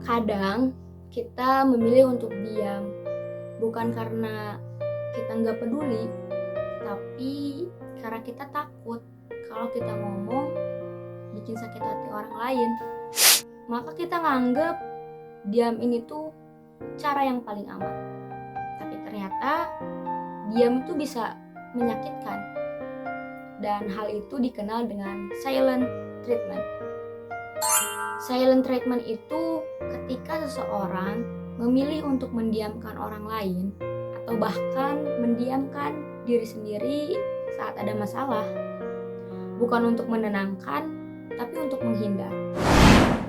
Kadang kita memilih untuk diam, bukan karena kita nggak peduli, tapi karena kita takut kalau kita ngomong bikin sakit hati orang lain. Maka kita nganggep diam ini tuh cara yang paling aman. Tapi ternyata diam itu bisa menyakitkan. Dan hal itu dikenal dengan silent treatment. Silent treatment itu ketika seseorang memilih untuk mendiamkan orang lain atau bahkan mendiamkan diri sendiri saat ada masalah. Bukan untuk menenangkan, tapi untuk menghindar.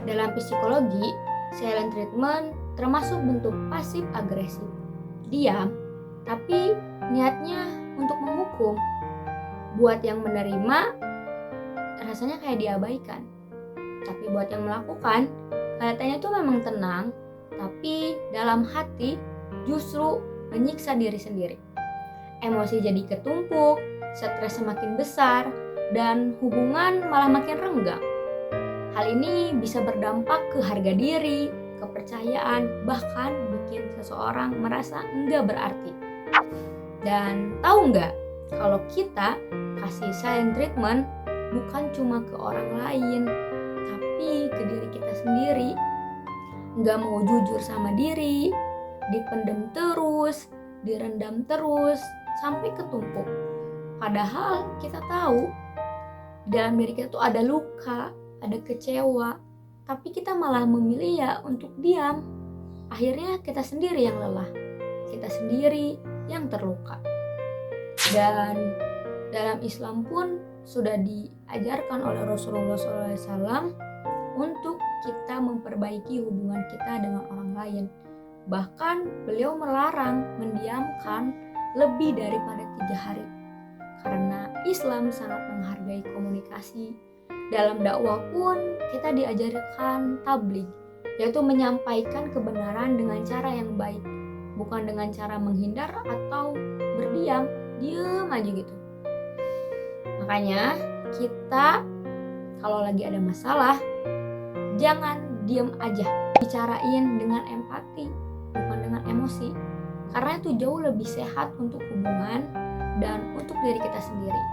Dalam psikologi, silent treatment termasuk bentuk pasif agresif. Diam, tapi niatnya untuk menghukum. Buat yang menerima, rasanya kayak diabaikan. Tapi buat yang melakukan, kelihatannya tuh memang tenang, tapi dalam hati justru menyiksa diri sendiri. Emosi jadi ketumpuk, stres semakin besar, dan hubungan malah makin renggang. Hal ini bisa berdampak ke harga diri, kepercayaan, bahkan bikin seseorang merasa enggak berarti. Dan tahu nggak, kalau kita kasih silent treatment bukan cuma ke orang lain, tapi ke diri kita sendiri. Nggak mau jujur sama diri, dipendem terus, direndam terus, sampai ketumpuk. Padahal kita tahu dalam diri kita tuh ada luka, ada kecewa, tapi kita malah memilih ya untuk diam. Akhirnya kita sendiri yang lelah, kita sendiri yang terluka. Dan dalam Islam pun sudah diajarkan oleh Rasulullah SAW untuk kita memperbaiki hubungan kita dengan orang lain. Bahkan beliau melarang mendiamkan lebih daripada 3 hari. Karena Islam sangat menghargai komunikasi. Dalam dakwah pun kita diajarkan tabligh, yaitu menyampaikan kebenaran dengan cara yang baik, bukan dengan cara menghindar atau berdiam, diam aja gitu. Makanya kita kalau lagi ada masalah, jangan diam aja, bicarain dengan empati, bukan dengan emosi. Karena itu jauh lebih sehat untuk hubungan dan untuk diri kita sendiri.